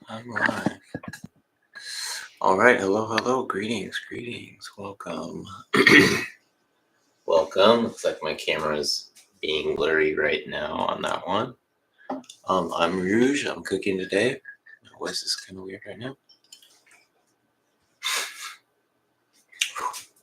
I'm live. All right, hello, greetings, welcome. Welcome. Looks like my camera is being blurry right now on that one. I'm Rouge. I'm cooking today. My voice is kind of weird right now.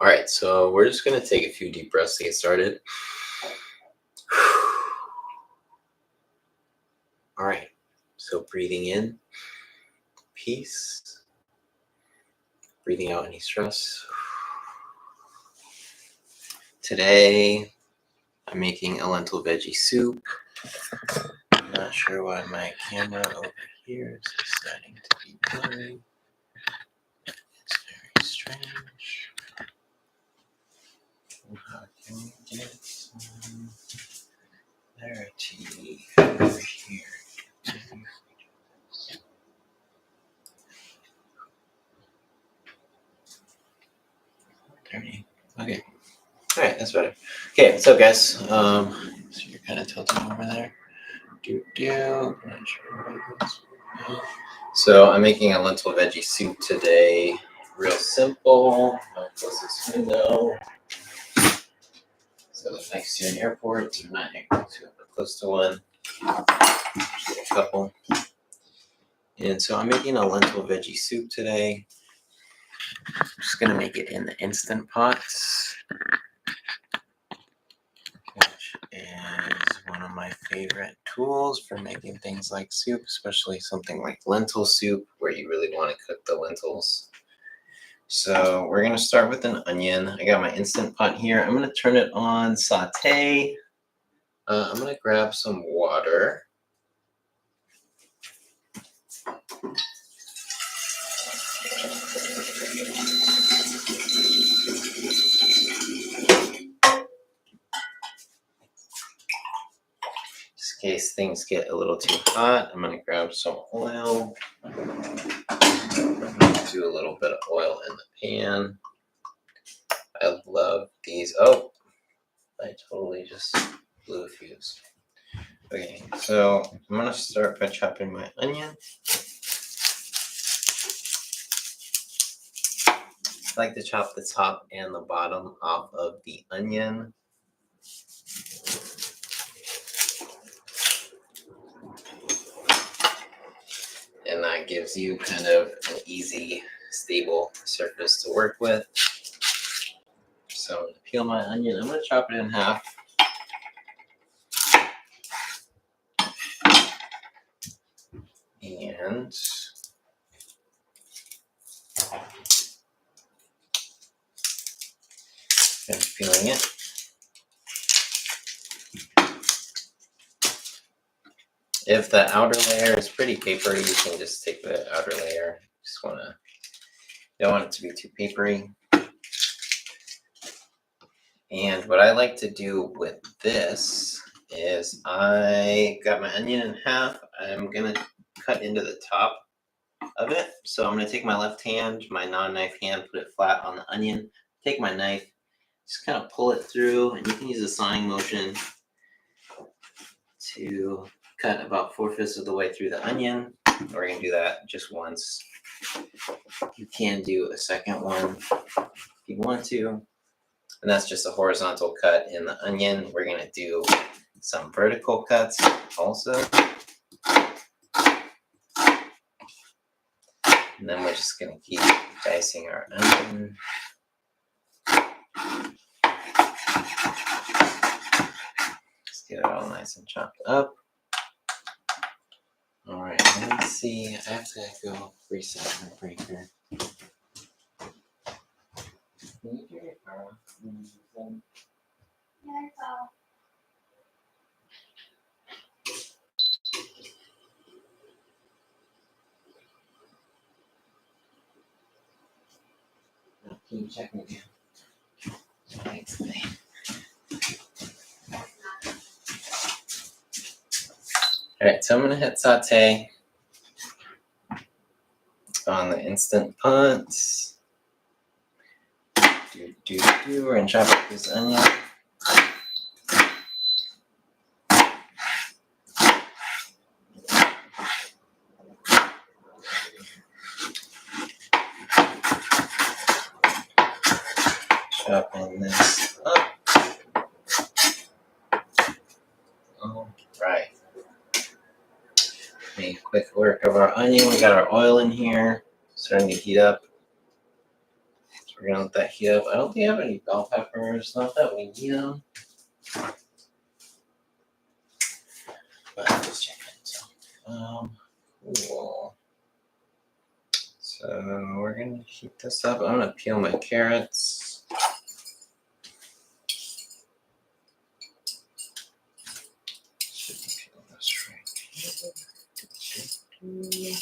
All right, so we're just gonna take a few deep breaths to get started. All right, so breathing in, peace. Breathing out any stress. Today, I'm making a lentil veggie soup. I'm not sure why my camera over here is deciding to be blurry. It's very strange. How can we get some clarity over here? Dirty. Okay. All right, that's better. Okay, what's up, guys? So you're kind of tilting over there. Not sure what this will be. So I'm making a lentil veggie soup today. Real simple. I'll close this window. So thanks to an airport, I'm not too close to one. Just a couple. And so I'm making a lentil veggie soup today. I'm just gonna make it in the Instant Pots, which is one of my favorite tools for making things like soup, especially something like lentil soup where you really want to cook the lentils. So we're gonna start with an onion. I got my Instant Pot here. I'm gonna turn it on saute. I'm gonna grab some water. Just in case things get a little too hot, I'm gonna grab some oil. Do a little bit of oil in the pan. I love these. Oh, I totally just blew a fuse. Okay, so I'm gonna start by chopping my onion. I like to chop the top and the bottom off of the onion. And that gives you kind of an easy, stable surface to work with. So I'm gonna peel my onion. I'm gonna chop it in half. And finish peeling it. If the outer layer is pretty papery, you can just take the outer layer. Don't want it to be too papery. And what I like to do with this is I got my onion in half. I'm gonna cut into the top of it. So I'm gonna take my left hand, my non-knife hand, put it flat on the onion, take my knife, just kind of pull it through, and you can use a sawing motion to cut about 4/5 of the way through the onion. We're gonna do that just once. You can do a second one if you want to. And that's just a horizontal cut in the onion. We're gonna do some vertical cuts also. And then we're just gonna keep dicing our onion. Just get it all nice and chopped up. All right, let's see. I have to go reset my breaker. Can you hear it? Can you check me again? Thanks, babe. All right, so I'm gonna hit saute on the Instant Pot. We're gonna chop up this onion. chopping this up. All right. Make quick work of our onion. We got our oil in here, starting to heat up. So we're gonna let that heat up. I don't think I have any bell peppers. Not that we need them. But let's check it. Cool. So we're gonna heat this up. I'm gonna peel my carrots. Should peel this right here.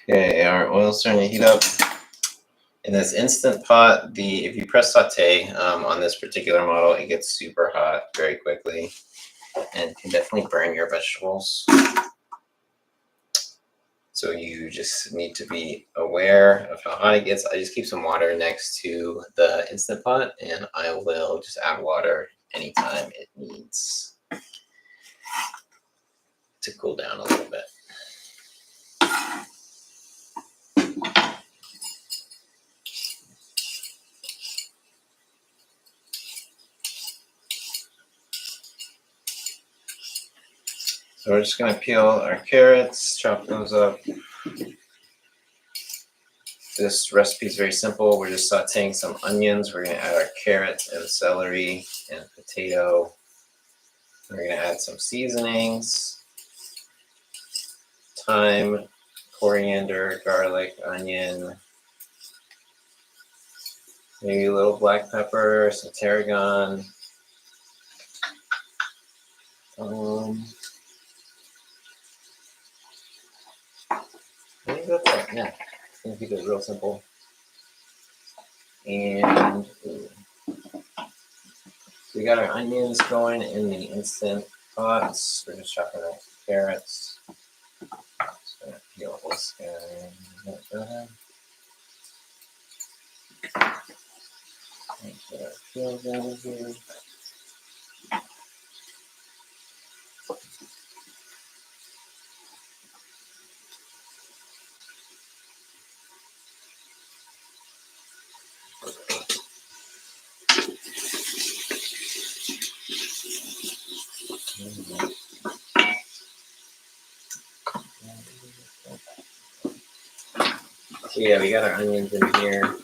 Okay, our oil's starting to heat up. In this Instant Pot, if you press saute on this particular model, it gets super hot very quickly and can definitely burn your vegetables. So you just need to be aware of how hot it gets. I just keep some water next to the Instant Pot, and I will just add water anytime it needs to cool down a little bit. So we're just going to peel our carrots, chop those up. This recipe is very simple. We're just sauteing some onions. We're going to add our carrots and celery and potato. We're going to add some seasonings, thyme, coriander, garlic, onion, maybe a little black pepper, some tarragon. I think that's it. Yeah, it's going to keep it real simple. And we got our onions going in the Instant Pots. We're just chopping up carrots. Just going to peel this guy. Go ahead. Put our peels down here. So yeah, we got our onions in here.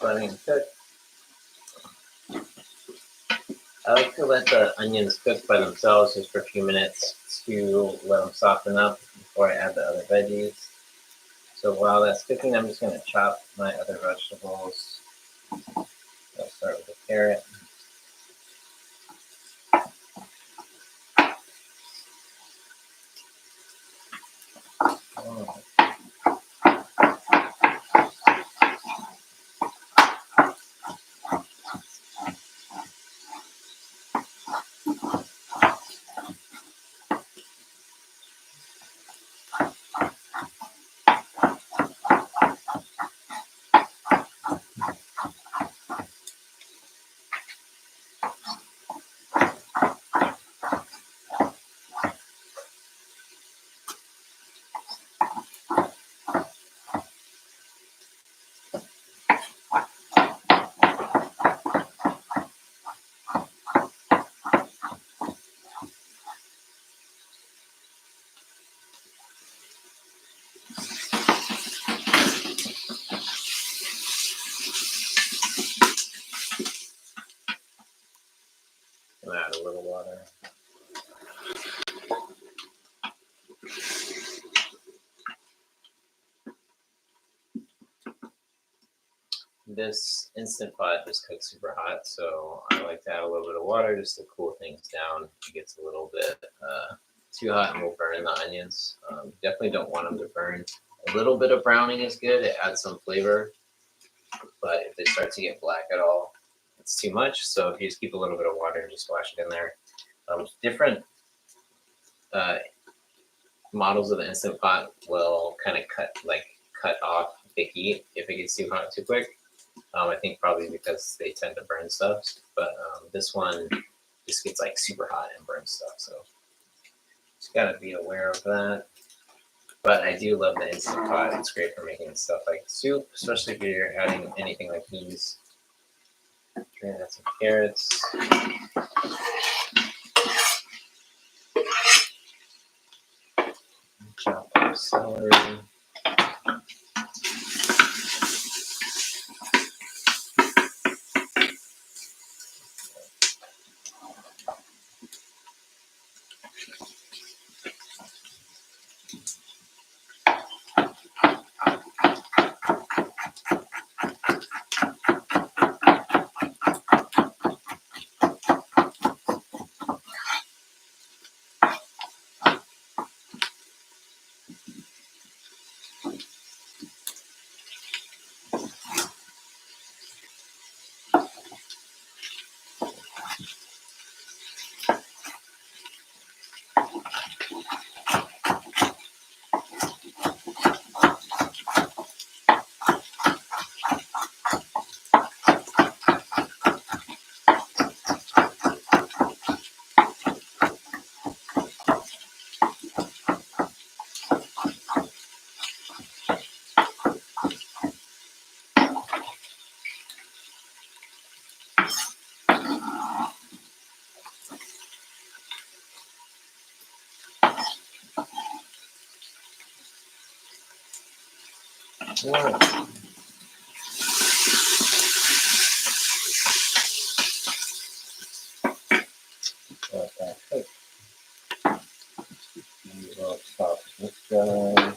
Letting them cook. I like to let the onions cook by themselves just for a few minutes to let them soften up before I add the other veggies. So while that's cooking, I'm just going to chop my other vegetables. I'll start with the carrot. Oh. I'll add a little water. This Instant Pot just cooks super hot, so I like to add a little bit of water just to cool things down. It gets a little bit too hot and will burn the onions. Definitely don't want them to burn. A little bit of browning is good. It adds some flavor. but if they start to get black at all, it's too much. So if you just keep a little bit of water and just splash it in there. Different models of the Instant Pot will kind of cut off the heat if it gets too hot too quick. I think probably because they tend to burn stuff, but this one just gets like super hot and burns stuff. So just gotta be aware of that. But I do love the Instant Pot. It's great for making stuff like soup, especially if you're adding anything like these. Try to add some carrots. Chop up celery. Wow. Let that cook. We'll stop this guy.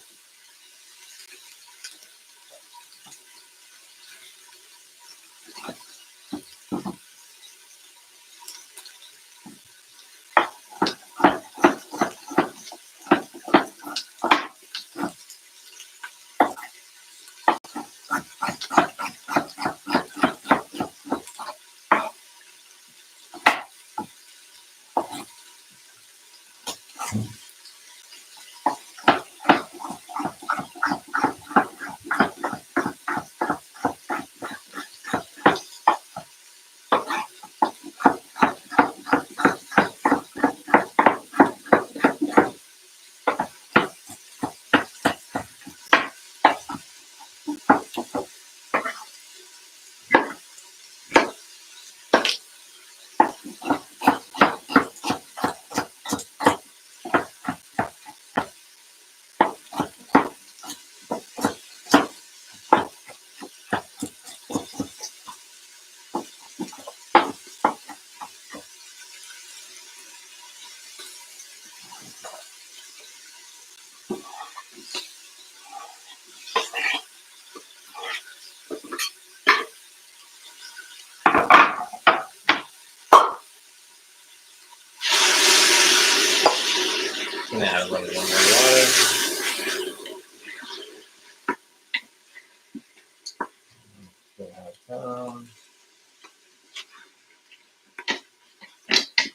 I'm gonna add a little bit more water.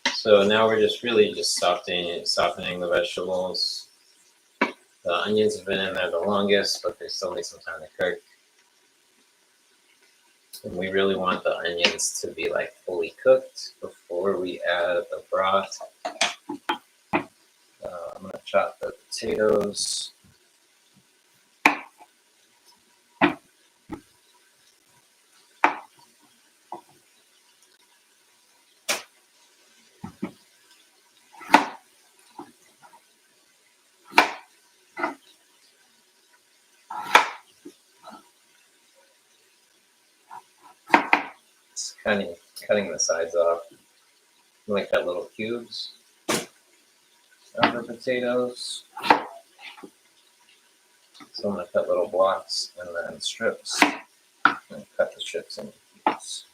So now we're just really just softening the vegetables. The onions have been in there the longest, but they still need some time to cook. And we really want the onions to be like fully cooked before we add the broth. I'm gonna chop the potatoes. Just cutting the sides off. I like that little cubes of the potatoes. So I'm gonna cut little blocks and then strips. And cut the strips into cubes.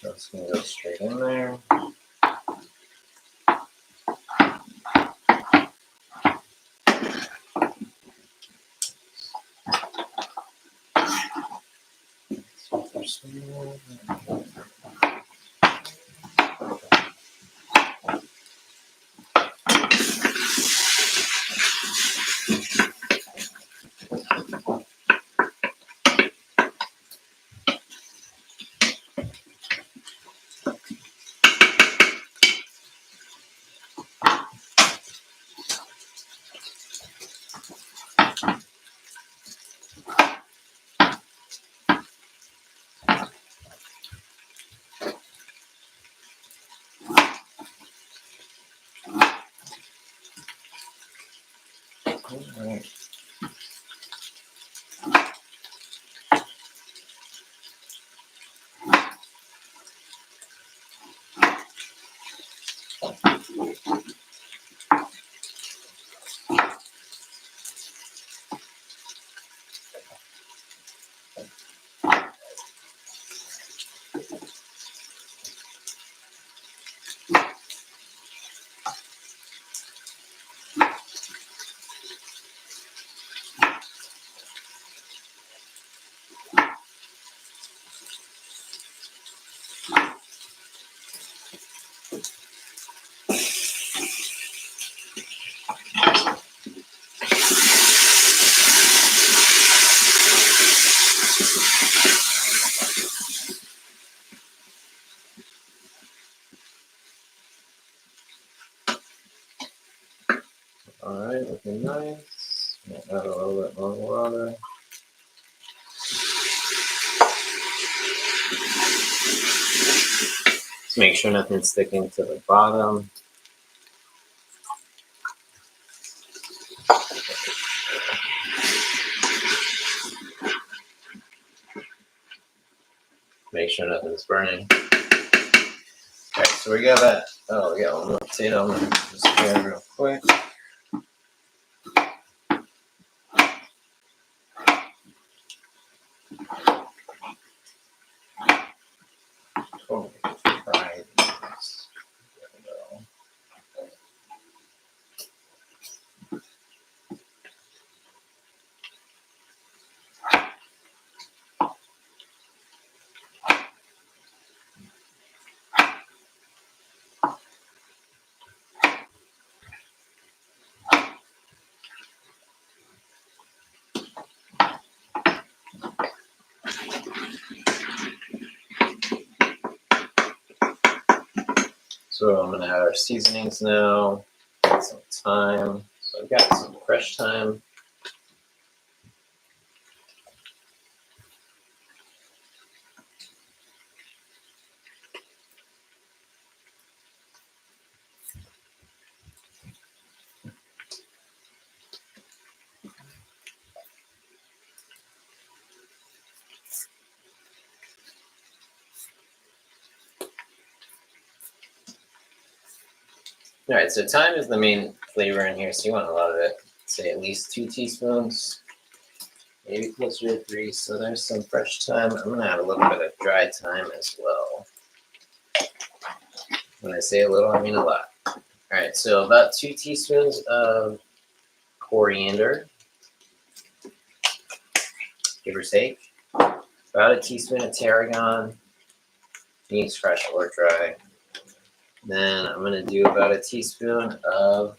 So it's going to go straight in there. All right. All right, looking nice. Add a little bit more water. Just make sure nothing's sticking to the bottom. Make sure nothing's burning. All right, so we got that. Oh, we got one more potato. I'm gonna just grab it real quick. Totally fry these. There we go. So I'm gonna add our seasonings now. Get some thyme. So I've got some fresh thyme. All right, so thyme is the main flavor in here, so you want a lot of it. Say at least 2 teaspoons, maybe closer to 3. So there's some fresh thyme. I'm gonna add a little bit of dry thyme as well. When I say a little, I mean a lot. All right, so about 2 teaspoons of coriander, give or take. About a teaspoon of tarragon, needs fresh or dry. Then I'm gonna do about a teaspoon of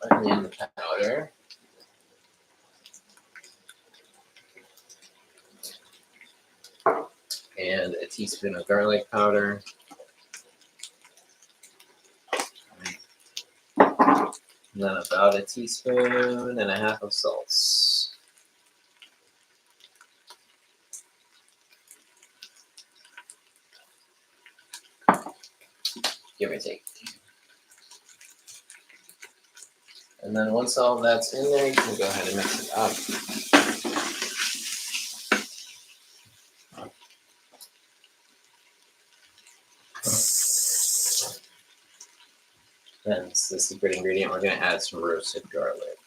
onion powder. And a teaspoon of garlic powder. And then about a teaspoon and a half of salt. Give or take. And then once all that's in there, you can go ahead and mix it up. Then it's the secret ingredient. We're going to add some roasted garlic.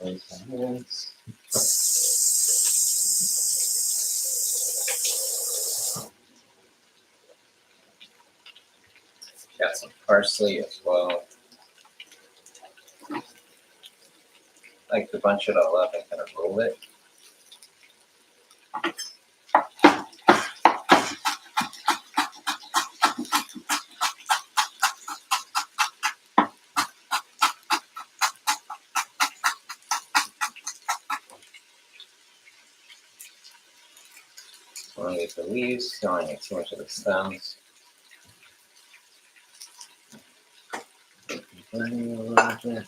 minutes. Got some parsley as well. I like to bunch it all up and kind of roll it. Don't want to get the leaves, don't want to get too much of the stems. Burning a little bit.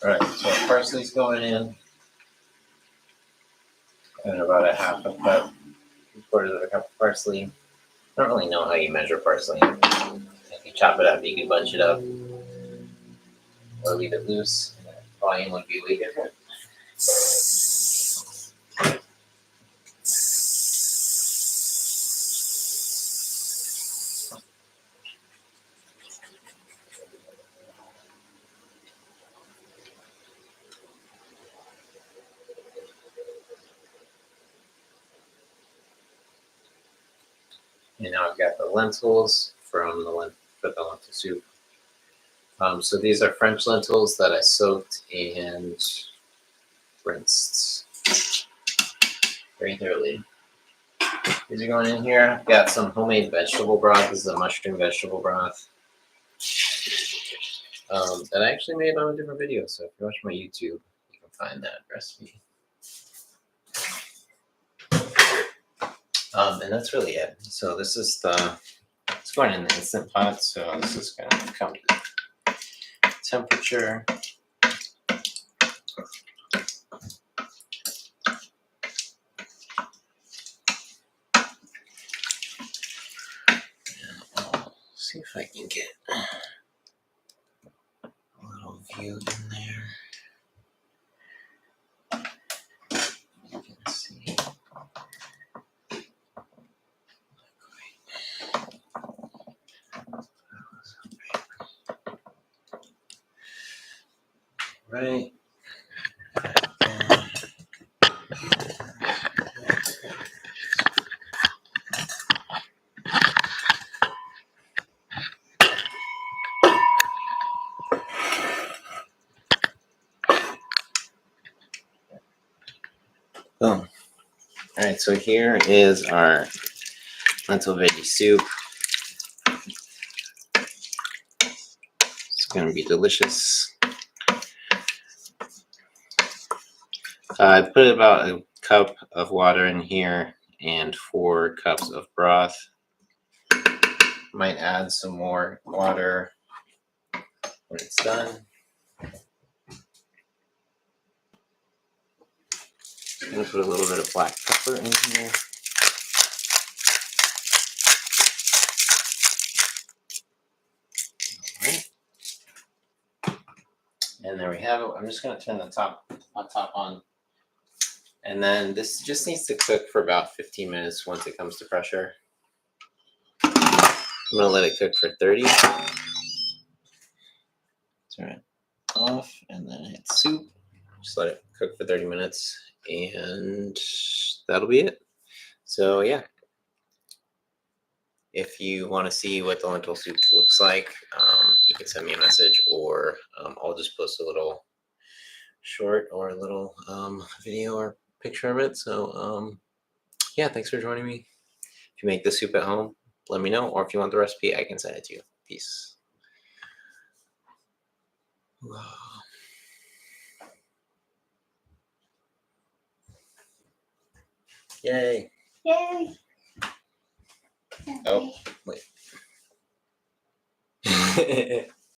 Alright, so parsley's going in. And about a half a cup, 3/4 of a cup of parsley. I don't really know how you measure parsley. If you chop it up, you can bunch it up or leave it loose. Volume would be way different. And now I've got the lentils from the lentil soup. So these are French lentils that I soaked and rinsed very thoroughly. These are going in here. I've got some homemade vegetable broth. This is a mushroom vegetable broth that I actually made on a different video. So if you watch my YouTube, you can find that recipe. And that's really it. So this is it's going in the Instant Pot. So this is going to come to temperature. See if I can get a little view in there. You can see. Right. Boom. All right, so here is our lentil veggie soup. It's going to be delicious. I put about a cup of water in here and 4 cups of broth. Might add some more water when it's done. I'm going to put a little bit of black pepper in here. All right. And there we have it. I'm just going to turn the top on. And then this just needs to cook for about 15 minutes once it comes to pressure. I'm going to let it cook for 30. Turn it off and then hit soup. Just let it cook for 30 minutes and that'll be it. So yeah, if you want to see what the lentil soup looks like, you can send me a message or I'll just post a little short or a little video or picture of it. So yeah, thanks for joining me. If you make the soup at home, let me know, or if you want the recipe, I can send it to you. Peace. Yay. Yay. Oh, wait.